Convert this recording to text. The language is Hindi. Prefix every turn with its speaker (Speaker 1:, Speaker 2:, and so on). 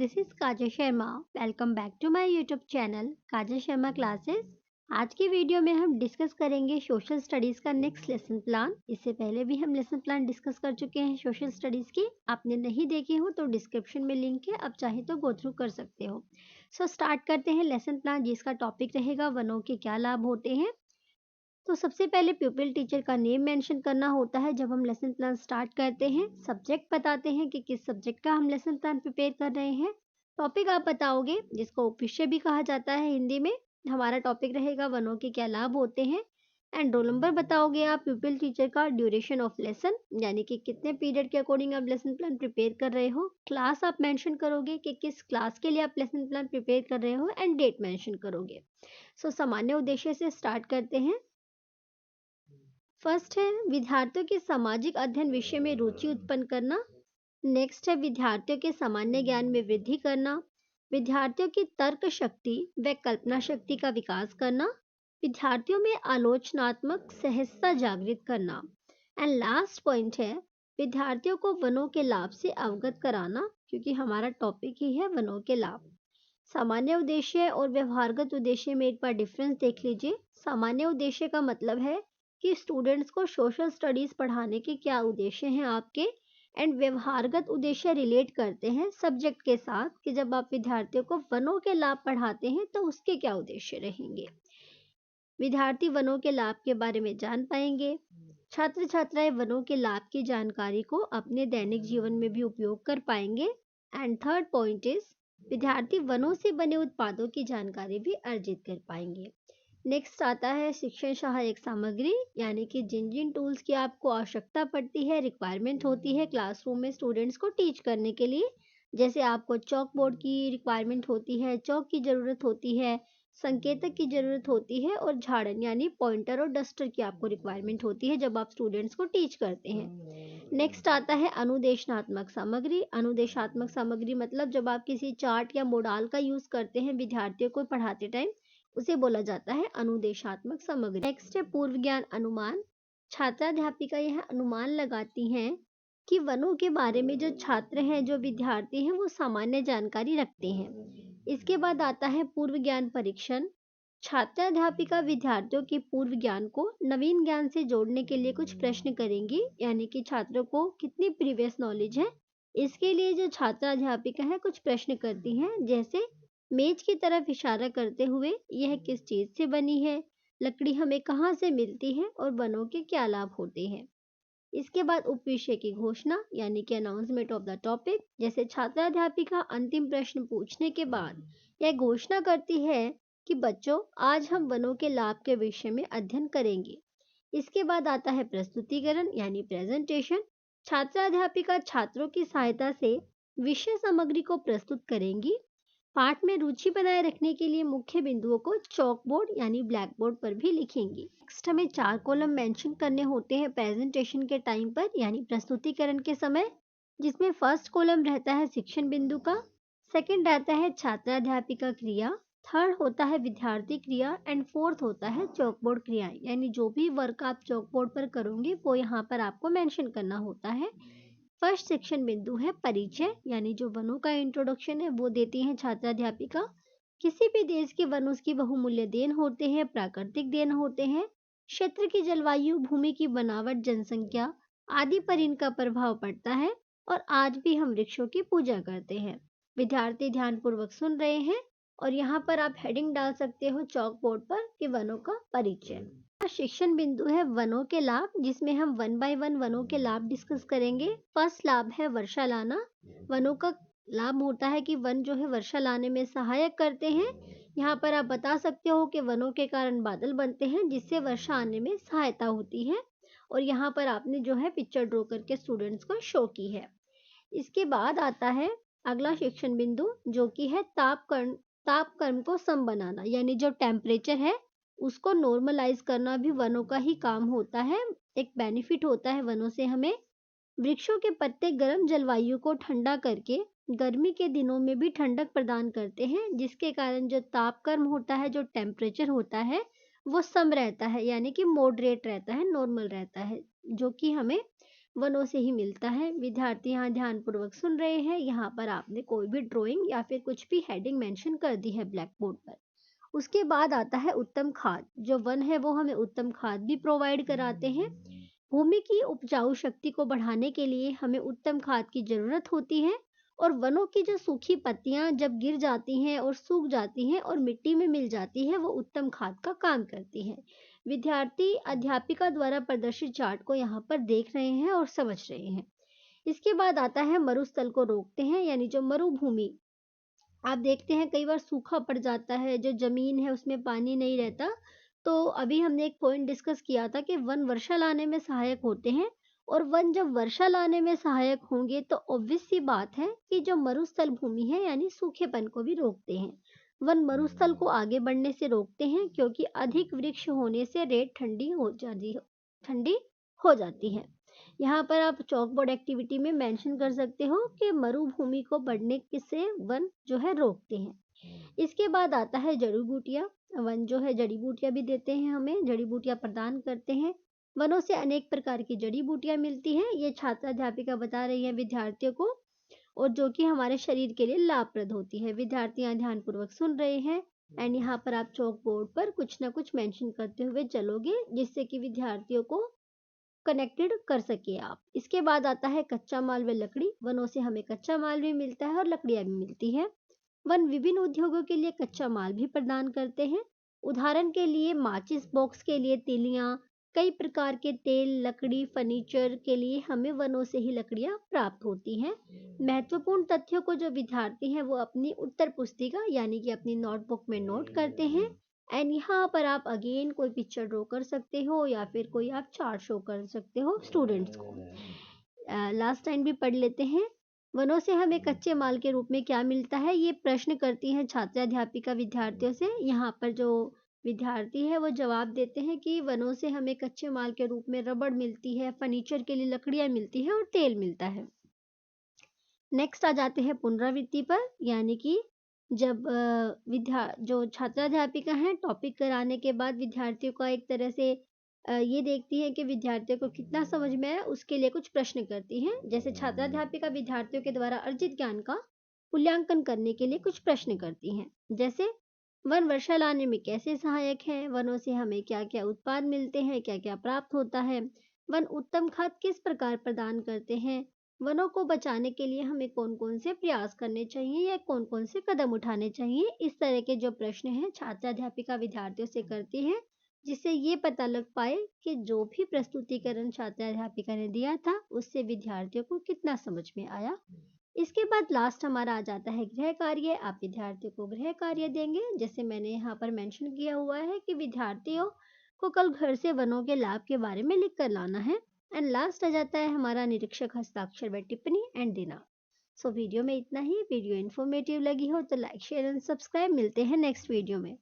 Speaker 1: This is Kajal Sharma. Welcome back to my YouTube channel Kajal Sharma classes. आज की वीडियो में हम डिस्कस करेंगे सोशल स्टडीज़ का नेक्स्ट लेसन प्लान। इससे पहले भी हम लेसन प्लान डिस्कस कर चुके हैं सोशल स्टडीज़ की। आपने नहीं देखे हो तो डिस्क्रिप्शन में लिंक है, आप चाहे तो गो थ्रू कर सकते हो। सो स्टार्ट करते हैं लेसन प्लान, जिसका टॉपिक रहेगा वनों के क्या लाभ होते हैं। तो सबसे पहले प्यूपिल टीचर का नेम मेंशन करना होता है जब हम लेसन प्लान स्टार्ट करते हैं। सब्जेक्ट बताते हैं कि किस सब्जेक्ट का हम लेसन प्लान प्रिपेयर कर रहे हैं। टॉपिक आप बताओगे, जिसको विषय भी कहा जाता है हिंदी में। हमारा टॉपिक रहेगा वनों के क्या लाभ होते हैं। एंड रोल नंबर बताओगे आप प्यूपिल टीचर का, ड्यूरेशन ऑफ लेसन यानी कि कितने पीरियड के अकॉर्डिंग आप लेसन प्लान प्रिपेयर कर रहे हो। क्लास आप मेंशन करोगे कि किस क्लास के लिए आप लेसन प्लान प्रिपेयर कर रहे हो एंड डेट मेंशन करोगे। सो सामान्य उद्देश्य से स्टार्ट करते हैं। फर्स्ट है विद्यार्थियों के सामाजिक अध्ययन विषय में रुचि उत्पन्न करना। नेक्स्ट है विद्यार्थियों के सामान्य ज्ञान में वृद्धि करना। विद्यार्थियों की तर्क शक्ति व कल्पना शक्ति का विकास करना। विद्यार्थियों में आलोचनात्मक सहजता जागृत करना। एंड लास्ट पॉइंट है विद्यार्थियों को वनों के लाभ से अवगत कराना, क्योंकि हमारा टॉपिक ही है वनों के लाभ। सामान्य उद्देश्य और व्यवहारगत उद्देश्य में एक बार डिफरेंस देख लीजिए। सामान्य उद्देश्य का मतलब है कि स्टूडेंट्स को सोशल स्टडीज़ पढ़ाने के क्या उद्देश्य हैं आपके। एंड व्यवहारगत उद्देश्य रिलेट करते हैं सब्जेक्ट के साथ कि जब आप विद्यार्थियों को वनों के लाभ पढ़ाते हैं तो उसके क्या उद्देश्य रहेंगे। विद्यार्थी वनों के लाभ के बारे में जान पाएंगे। छात्र छात्राएं वनों के लाभ की जानकारी को अपने दैनिक जीवन में भी उपयोग कर पाएंगे। एंड थर्ड पॉइंट इज विद्यार्थी वनों से बने उत्पादों की जानकारी भी अर्जित कर पाएंगे। नेक्स्ट आता है शिक्षण सहायक सामग्री, यानी कि जिन जिन टूल्स की आपको आवश्यकता पड़ती है, रिक्वायरमेंट होती है क्लासरूम में स्टूडेंट्स को टीच करने के लिए। जैसे आपको चॉक बोर्ड की रिक्वायरमेंट होती है, चॉक की ज़रूरत होती है, संकेतक की ज़रूरत होती है और झाड़न यानी पॉइंटर और डस्टर की आपको रिक्वायरमेंट होती है जब आप स्टूडेंट्स को टीच करते हैं। नेक्स्ट आता है अनुदेशात्मक सामग्री। अनुदेशात्मक सामग्री मतलब जब आप किसी चार्ट या मॉडल का यूज़ करते हैं विद्यार्थियों को पढ़ाते टाइम, उसे बोला जाता है अनुदेशात्मक सामग्री। नेक्स्ट है पूर्व ज्ञान अनुमान। छात्राध्यापिका यह अनुमान लगाती हैं कि वनों के बारे में जो छात्र हैं, जो विद्यार्थी हैं, वो सामान्य जानकारी रखते हैं। इसके बाद आता है पूर्व ज्ञान परीक्षण। छात्राध्यापिका विद्यार्थियों के पूर्व ज्ञान को नवीन ज्ञान से जोड़ने के लिए कुछ प्रश्न करेंगी, यानी कि छात्रों को कितनी प्रीवियस नॉलेज है। इसके लिए जो छात्राध्यापिका है कुछ प्रश्न करती हैं, जैसे मेज की तरफ इशारा करते हुए यह किस चीज से बनी है, लकड़ी हमें कहाँ से मिलती है और वनों के क्या लाभ होते हैं। इसके बाद उपविषय की घोषणा यानी कि अनाउंसमेंट ऑफ द टॉपिक। जैसे छात्राध्यापिका अंतिम प्रश्न पूछने के बाद यह घोषणा करती है कि बच्चों आज हम वनों के लाभ के विषय में अध्ययन करेंगे। इसके बाद आता है प्रस्तुतिकरण यानी प्रेजेंटेशन। छात्राध्यापिका छात्रों की सहायता से विषय सामग्री को प्रस्तुत करेंगी। पाठ में रुचि बनाए रखने के लिए मुख्य बिंदुओं को चॉक बोर्ड यानी ब्लैक बोर्ड पर भी लिखेंगी। नेक्स्ट हमें 4 कॉलम मेंशन करने होते हैं प्रेजेंटेशन के टाइम पर यानी प्रस्तुतिकरण के समय, जिसमें फर्स्ट कॉलम रहता है शिक्षण बिंदु का, सेकंड रहता है छात्राध्यापिका क्रिया, थर्ड होता है विद्यार्थी क्रिया एंड फोर्थ होता है चॉक बोर्ड क्रियाएं, यानी जो भी वर्क आप चॉक बोर्ड पर करोगे वो यहाँ पर आपको मेंशन करना होता है। फर्स्ट सेक्शन बिंदु है परिचय, यानी जो वनों का इंट्रोडक्शन है वो देती हैं छात्राध्यापिका। किसी भी देश के वन उसकी बहुमूल्य देन होते हैं, प्राकृतिक देन होते हैं। क्षेत्र की जलवायु, भूमि की बनावट, जनसंख्या आदि पर इनका प्रभाव पड़ता है और आज भी हम वृक्षों की पूजा करते हैं। विद्यार्थी ध्यानपूर्वक सुन रहे हैं और यहाँ पर आप हेडिंग डाल सकते हो चॉक बोर्ड पर कि वनों का परिचय। शिक्षण बिंदु है वनों के लाभ, जिसमें हम वन बाय वन वनों के लाभ डिस्कस करेंगे। फर्स्ट लाभ है वर्षा लाना। वनों का लाभ होता है कि वन जो है वर्षा लाने में सहायक करते हैं। यहाँ पर आप बता सकते हो कि वनों के कारण बादल बनते हैं जिससे वर्षा आने में सहायता होती है, और यहाँ पर आपने जो है पिक्चर ड्रॉ करके स्टूडेंट्स को शो की है। इसके बाद आता है अगला शिक्षण बिंदु जो कि है तापक्रम को सम बनाना, यानी जो टेम्परेचर है उसको नॉर्मलाइज करना भी वनों का ही काम होता है। एक बेनिफिट होता है वनों से हमें। वृक्षों के पत्ते गर्म जलवायु को ठंडा करके गर्मी के दिनों में भी ठंडक प्रदान करते हैं, जिसके कारण जो तापक्रम होता है, जो टेम्परेचर होता है वो सम रहता है, यानी कि मॉडरेट रहता है, नॉर्मल रहता है, जो कि हमें वनों से ही मिलता है। विद्यार्थी यहाँ ध्यानपूर्वक सुन रहे हैं। यहाँ पर आपने कोई भी ड्राइंग या फिर कुछ भी हेडिंग मेंशन कर दी है ब्लैक बोर्ड पर। उसके बाद आता है उत्तम खाद। जो वन है वो हमें उत्तम खाद भी प्रोवाइड कराते हैं। भूमि की उपजाऊ शक्ति को बढ़ाने के लिए हमें उत्तम खाद की जरूरत होती है, और वनों की जो सूखी पत्तियां जब गिर जाती हैं और सूख जाती हैं और मिट्टी में मिल जाती है, वो उत्तम खाद का काम करती है। विद्यार्थी अध्यापिका द्वारा प्रदर्शित चार्ट को यहाँ पर देख रहे हैं और समझ रहे हैं। इसके बाद आता है मरुस्थल को रोकते हैं, यानी जो मरुभूमि आप देखते हैं कई बार सूखा पड़ जाता है, जो जमीन है उसमें पानी नहीं रहता। तो अभी हमने एक पॉइंट डिस्कस किया था कि वन वर्षा लाने में सहायक होते हैं, और वन जब वर्षा लाने में सहायक होंगे तो ऑब्वियस सी बात है कि जो मरुस्थल भूमि है यानी सूखेपन को भी रोकते हैं। वन मरुस्थल को आगे बढ़ने से रोकते हैं, क्योंकि अधिक वृक्ष होने से रेत ठंडी हो जाती है। यहाँ पर आप चौक बोर्ड एक्टिविटी में मेंशन कर सकते हो कि मरुभूमि को बढ़ने से वन जो है रोकते हैं। इसके बाद आता है जड़ी बूटियाँ। वन जो है जड़ी बूटियाँ भी देते हैं, हमें जड़ी बूटियाँ प्रदान करते हैं। वनों से अनेक प्रकार की जड़ी बूटियाँ मिलती हैं। ये छात्र अध्यापिका बता रही है विद्यार्थियों को, और जो कि हमारे शरीर के लिए लाभप्रद होती है। विद्यार्थी यहाँ ध्यानपूर्वक सुन रहे हैं, एंड यहाँ पर आप चौक बोर्ड पर कुछ ना कुछ मेंशन करते हुए चलोगे, जिससे कि विद्यार्थियों को कनेक्टेड कर सके आप। इसके बाद आता है कच्चा माल व लकड़ी। वनों से हमें कच्चा माल भी मिलता है और लकड़ियां भी मिलती है। वन विभिन्न उद्योगों के लिए कच्चा माल भी प्रदान करते हैं। उदाहरण के लिए माचिस बॉक्स के लिए तीलियां, कई प्रकार के तेल, लकड़ी, फर्नीचर के लिए हमें वनों से ही लकड़ियां प्राप्त होती हैं। महत्वपूर्ण तथ्यों को जो विद्यार्थी हैं वो अपनी उत्तर पुस्तिका यानी कि अपनी नोटबुक में नोट करते हैं। एंड यहाँ पर आप अगेन कोई पिक्चर ड्रॉ कर सकते हो या फिर कोई आप चार्ट शो कर सकते हो स्टूडेंट्स को। लास्ट टाइम भी पढ़ लेते हैं। वनों से हमें कच्चे माल के रूप में क्या मिलता है, ये प्रश्न करती हैं छात्र अध्यापिका विद्यार्थियों से। यहाँ पर जो विद्यार्थी है वो जवाब देते हैं कि वनों से हमें कच्चे माल के रूप में रबड़ मिलती है, फर्नीचर के लिए लकड़ियाँ मिलती है और तेल मिलता है। नेक्स्ट आ जाते हैं पुनरावृत्ति पर, यानी कि जब जो छात्राध्यापिका हैं टॉपिक कराने के बाद विद्यार्थियों का एक तरह से ये देखती है कि विद्यार्थियों को कितना समझ में आया, उसके लिए कुछ प्रश्न करती हैं। जैसे छात्राध्यापिका विद्यार्थियों के द्वारा अर्जित ज्ञान का मूल्यांकन करने के लिए कुछ प्रश्न करती हैं। जैसे वन वर्षा लाने में कैसे सहायक है, वनों से हमें क्या क्या उत्पाद मिलते हैं, क्या क्या प्राप्त होता है, वन उत्तम खाद किस प्रकार प्रदान करते हैं, वनों को बचाने के लिए हमें कौन-कौन से प्रयास करने चाहिए या कौन-कौन से कदम उठाने चाहिए। इस तरह के जो प्रश्न हैं छात्र अध्यापिका विद्यार्थियों से करती है, जिससे ये पता लग पाए कि जो भी प्रस्तुतिकरण छात्र अध्यापिका ने दिया था उससे विद्यार्थियों को कितना समझ में आया। इसके बाद लास्ट हमारा आ जाता है गृह कार्य। आप विद्यार्थियों को गृह कार्य देंगे, जैसे मैंने यहाँ पर मेंशन किया हुआ है कि विद्यार्थियों को कल घर से वनों के लाभ के बारे में लिख कर लाना है। एंड लास्ट आ जाता है हमारा निरीक्षक हस्ताक्षर व टिप्पणी एंड देना। सो वीडियो में इतना ही। वीडियो इन्फॉर्मेटिव लगी हो तो लाइक, शेयर एंड सब्सक्राइब। मिलते हैं नेक्स्ट वीडियो में।